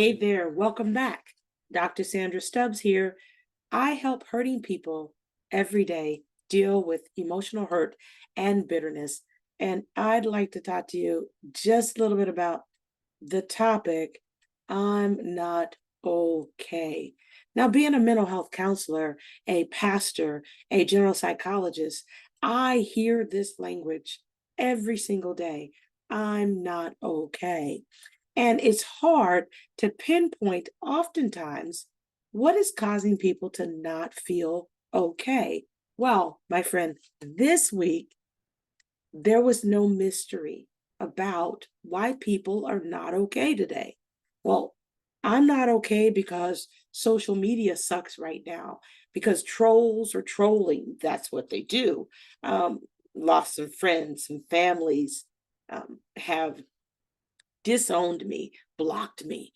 Hey there, welcome back. Dr. Sandra Stubbs here. I help hurting people every day deal with emotional hurt and bitterness. And I'd like to talk to you just a little bit about the topic I'm not okay. Now, being a mental health counselor, a pastor, a general psychologist, I hear this language every single day. I'm not okay. And it's hard to pinpoint oftentimes what is causing people to not feel okay. Well, my friend, this week there was no mystery about why people are not okay today. Well, I'm not okay because social media sucks right now, because trolls are trolling. That's what they do. Um, Lost some friends, some families have disowned me, blocked me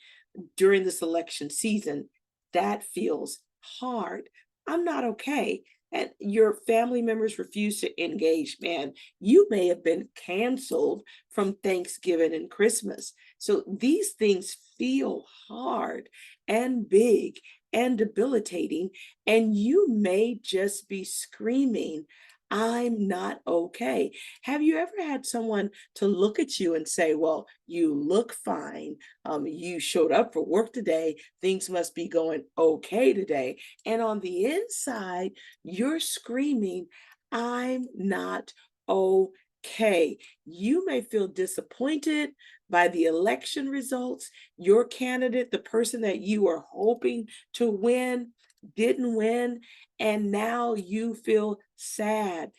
during this election season. That feels hard. I'm not okay. And your family members refuse to engage, man. You may have been canceled from Thanksgiving and Christmas. So these things feel hard and big and debilitating. And you may just be screaming, I'm not okay. Have you ever had someone to look at you and say, well, you look fine. You showed up for work today. Things must be going okay today. And on the inside, you're screaming, I'm not okay. You may feel disappointed by the election results. Your candidate, the person that you were hoping to win, didn't win. And now you feel sad,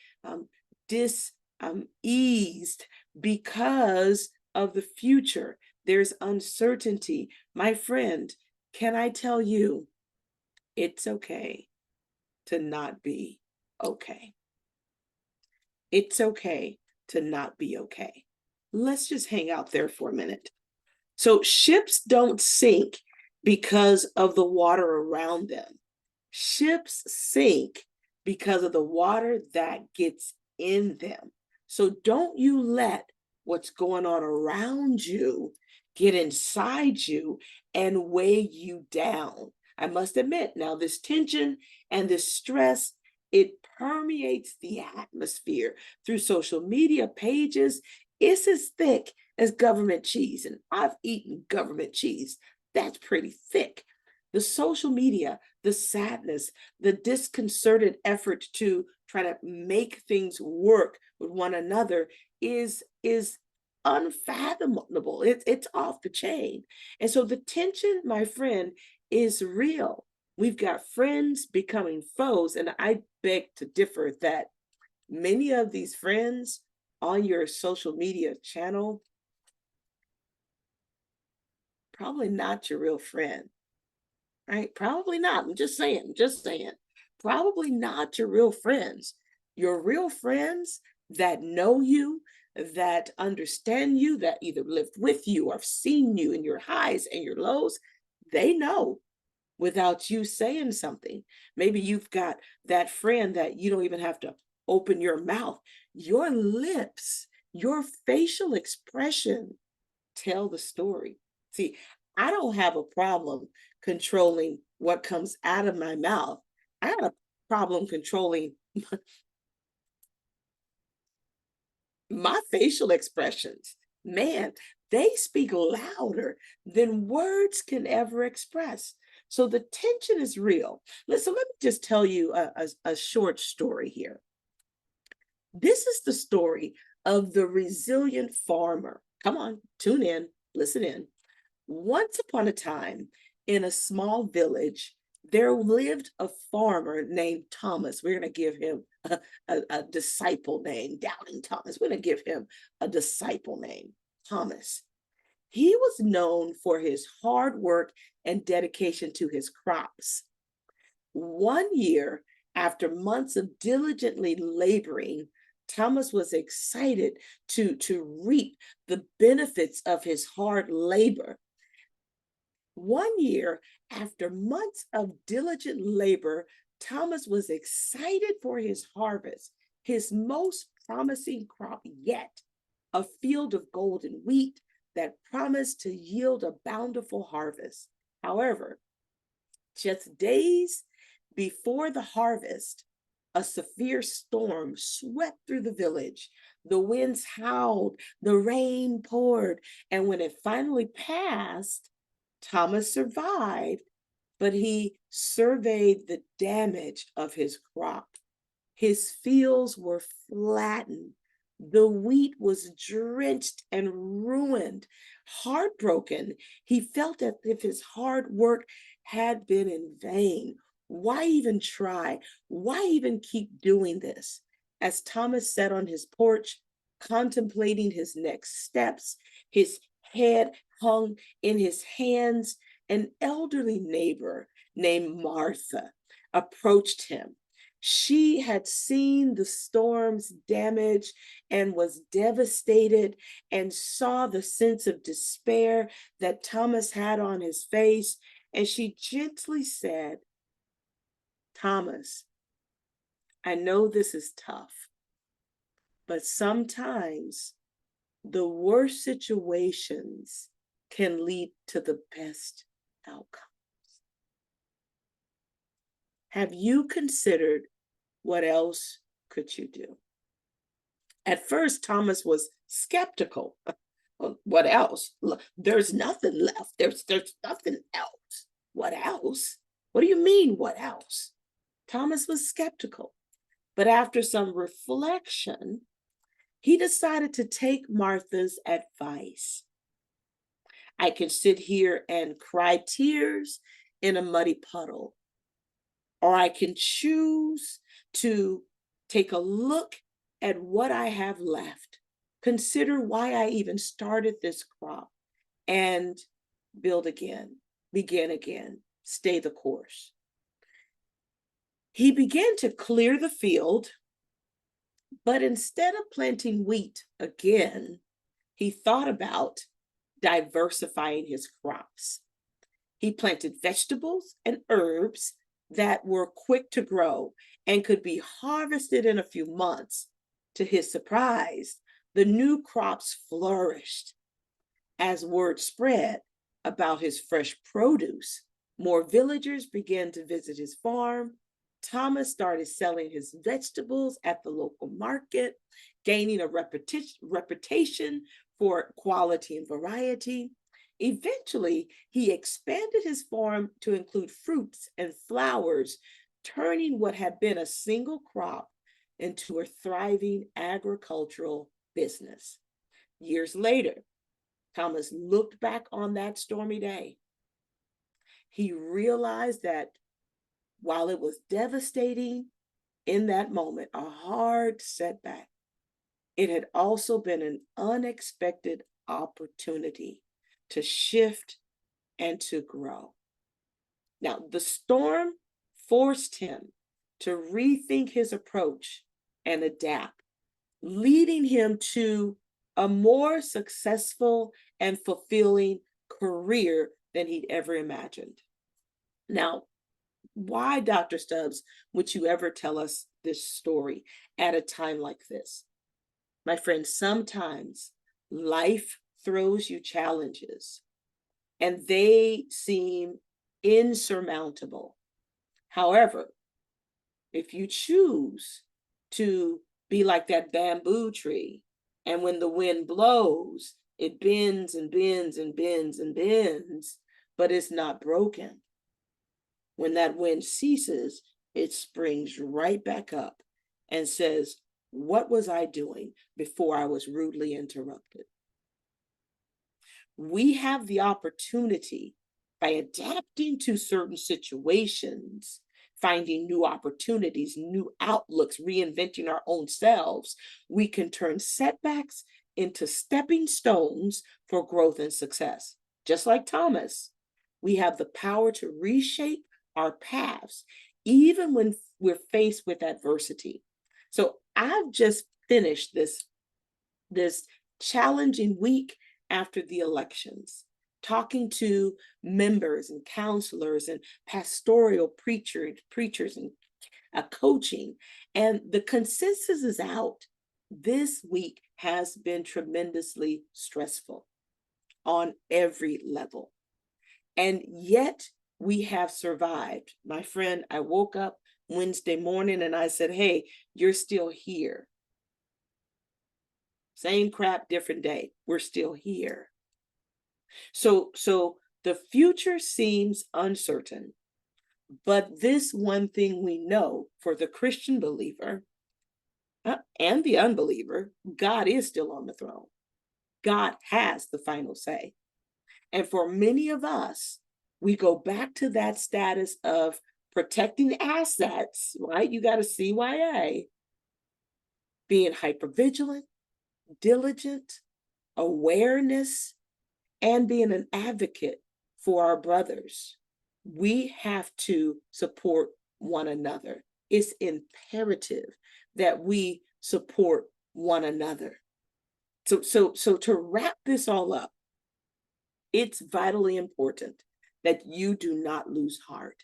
eased because of the future. There's uncertainty. My friend, can I tell you, it's okay to not be okay. It's okay to not be okay. Let's just hang out there for a minute. So, ships don't sink because of the water around them. Ships sink because of the water that gets in them. So don't you let what's going on around you get inside you and weigh you down. I must admit, now this tension and this stress, it permeates the atmosphere through social media pages. It's as thick as government cheese, and I've eaten government cheese. That's pretty thick. The social media, the sadness, the disconcerted effort to try to make things work with one another is unfathomable. It's off the chain. And so the tension, my friend, is real. We've got friends becoming foes, and I beg to differ that many of these friends on your social media channel probably not your real friend. Right? Probably not. I'm just saying, just saying. Probably not your real friends. Your real friends that know you, that understand you, that either lived with you or have seen you in your highs and your lows, they know without you saying something. Maybe you've got that friend that you don't even have to open your mouth. Your lips, your facial expression tell the story. See, I don't have a problem controlling what comes out of my mouth. I have a problem controlling my facial expressions. Man, they speak louder than words can ever express. So the tension is real. Listen, let me just tell you a short story here. This is the story of the resilient farmer. Come on, tune in, listen in. Once upon a time, in a small village, there lived a farmer named Thomas. We're going to give him a disciple name, Doubting Thomas. We're going to give him a disciple name, Thomas. He was known for his hard work and dedication to his crops. One year, after months of diligently laboring, Thomas was excited to reap the benefits of his hard labor. One year, after months of diligent labor, Thomas was excited for his harvest, his most promising crop yet, a field of golden wheat that promised to yield a bountiful harvest. However, just days before the harvest, a severe storm swept through the village. The winds howled, the rain poured, and when it finally passed, Thomas survived, but he surveyed the damage of his crop. His fields were flattened. The wheat was drenched and ruined. Heartbroken, he felt as if his hard work had been in vain. Why even try? Why even keep doing this? As Thomas sat on his porch, contemplating his next steps, his head hung in his hands, an elderly neighbor named Martha approached him. She had seen the storm's damage and was devastated and saw the sense of despair that Thomas had on his face. And she gently said, Thomas, I know this is tough, but sometimes the worst situations can lead to the best outcome. Have you considered what else could you do? At first, Thomas was skeptical. What else? There's nothing left. There's nothing else. What else? What do you mean, what else? Thomas was skeptical. But after some reflection, he decided to take Martha's advice. I can sit here and cry tears in a muddy puddle, or I can choose to take a look at what I have left, consider why I even started this crop, and build again, begin again, stay the course. He began to clear the field, but instead of planting wheat again, he thought about diversifying his crops. He planted vegetables and herbs that were quick to grow and could be harvested in a few months. To his surprise, the new crops flourished. As word spread about his fresh produce, more villagers began to visit his farm. Thomas started selling his vegetables at the local market, gaining a reputation for quality and variety. Eventually, he expanded his farm to include fruits and flowers, turning what had been a single crop into a thriving agricultural business. Years later, Thomas looked back on that stormy day. He realized that while it was devastating in that moment, a hard setback, it had also been an unexpected opportunity to shift and to grow. Now, the storm forced him to rethink his approach and adapt, leading him to a more successful and fulfilling career than he'd ever imagined. Now, why, Dr. Stubbs, would you ever tell us this story at a time like this? My friend, sometimes life throws you challenges and they seem insurmountable. However, if you choose to be like that bamboo tree, and when the wind blows, it bends and bends and bends and bends, but it's not broken. When that wind ceases, it springs right back up and says, what was I doing before I was rudely interrupted? We have the opportunity, by adapting to certain situations, finding new opportunities, new outlooks, reinventing our own selves, we can turn setbacks into stepping stones for growth and success. Just like Thomas, we have the power to reshape our paths, even when we're faced with adversity. So I've just finished this challenging week after the elections, talking to members and counselors and pastoral preachers and coaching. And the consensus is out. This week has been tremendously stressful. on every level. And yet we have survived. My friend, I woke up Wednesday morning and I said, hey, you're still here. Same crap, different day. We're still here. So the future seems uncertain, but this one thing we know for the Christian believer and the unbeliever, God is still on the throne. God has the final say. And for many of us, we go back to that status of protecting assets, right? You got a CYA, being hypervigilant, diligent, awareness, and being an advocate for our brothers. We have to support one another. It's imperative that we support one another. So to wrap this all up, it's vitally important that you do not lose heart,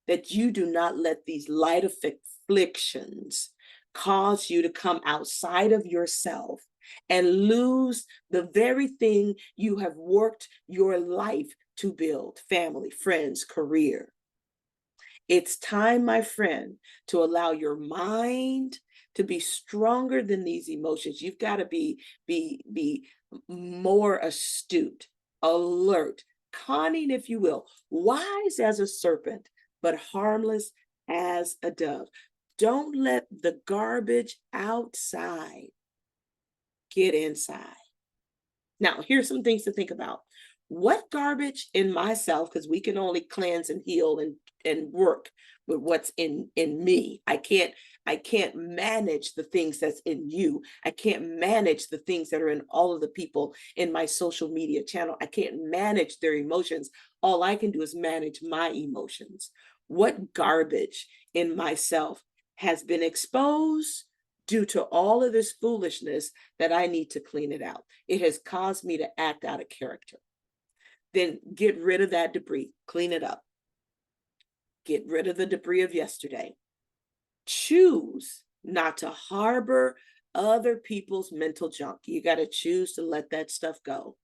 that you do not let these light afflictions cause you to come outside of yourself and lose the very thing you have worked your life to build: family, friends, career. It's time, my friend, to allow your mind to be stronger than these emotions. You've got to be more astute, alert, cunning, if you will, wise as a serpent, but harmless as a dove. Don't let the garbage outside get inside. Now, here's some things to think about. What garbage in myself, because we can only cleanse and heal and work with what's in me. I can't manage the things that's in you. I can't manage the things that are in all of the people in my social media channel. I can't manage their emotions. All I can do is manage my emotions. What garbage in myself has been exposed due to all of this foolishness that I need to clean it out? It has caused me to act out of character. Then get rid of that debris, clean it up. Get rid of the debris of yesterday. Choose not to harbor other people's mental junk. You got to choose to let that stuff go.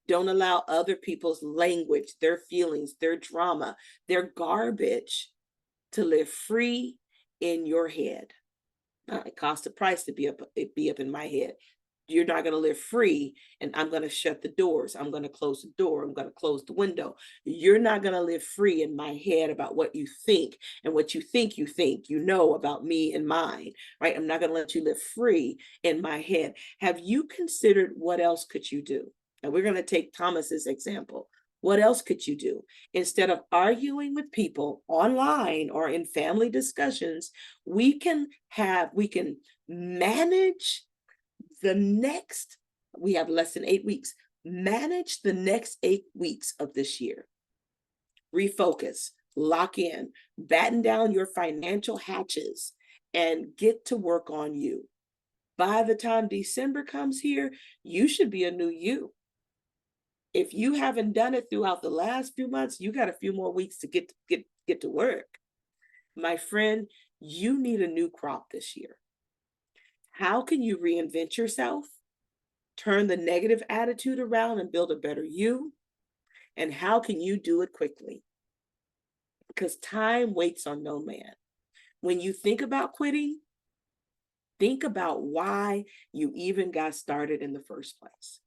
Don't allow other people's language, their feelings, their drama, their garbage to live free in your head. It costs a price to be up in my head. You're not going to live free, and I'm going to shut the doors. I'm going to close the door. I'm going to close the window. You're not going to live free in my head about what you think and what you think you know about me and mine, right? I'm not going to let you live free in my head. Have you considered what else could you do? And we're going to take Thomas's example. What else could you do? Instead of arguing with people online or in family discussions, we can manage the next, we have less than 8 weeks, manage the next 8 weeks of this year. Refocus, lock in, batten down your financial hatches, and get to work on you. By the time December comes here, you should be a new you. If you haven't done it throughout the last few months, you got a few more weeks to get to work. My friend, you need a new crop this year. How can you reinvent yourself, turn the negative attitude around and build a better you? And how can you do it quickly? Because time waits on no man. When you think about quitting, think about why you even got started in the first place.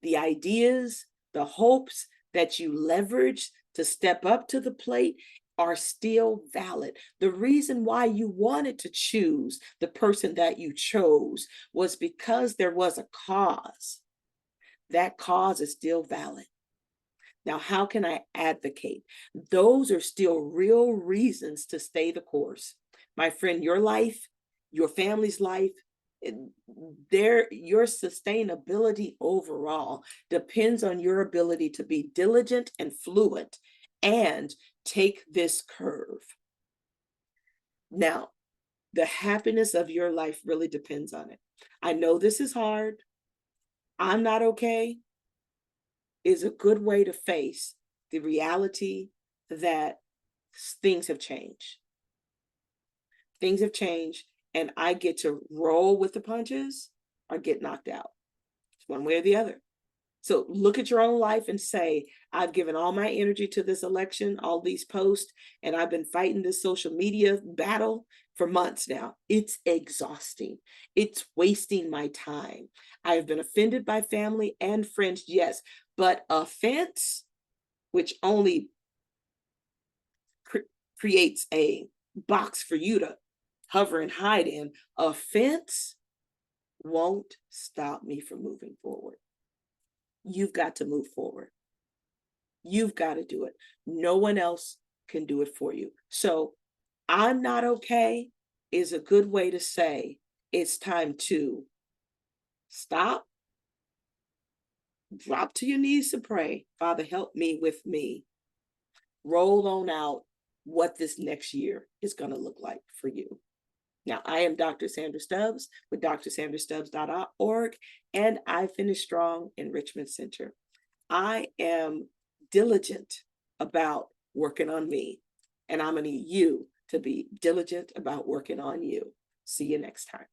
The ideas, the hopes that you leveraged to step up to the plate are still valid. The reason why you wanted to choose the person that you chose was because there was a cause. That cause is still valid. Now, how can I advocate? Those are still real reasons to stay the course. My friend, your life, your family's life, your sustainability overall depends on your ability to be diligent and fluent and take this curve. Now, the happiness of your life really depends on it. I know this is hard. I'm not okay is a good way to face the reality that things have changed. Things have changed, and I get to roll with the punches or get knocked out. It's one way or the other. So look at your own life and say, I've given all my energy to this election, all these posts, and I've been fighting this social media battle for months now. It's exhausting. It's wasting my time. I have been offended by family and friends, yes, but offense, which only creates a box for you to hover and hide in, offense won't stop me from moving forward. You've got to move forward. You've got to do it. No one else can do it for you. So I'm not okay is a good way to say it's time to stop, drop to your knees to pray. Father, help me with me. Roll on out what this next year is going to look like for you. Now, I am Dr. Sandra Stubbs with drsandrastubbs.org, and I finish strong Enrichment Center. I am diligent about working on me, and I'm going to need you to be diligent about working on you. See you next time.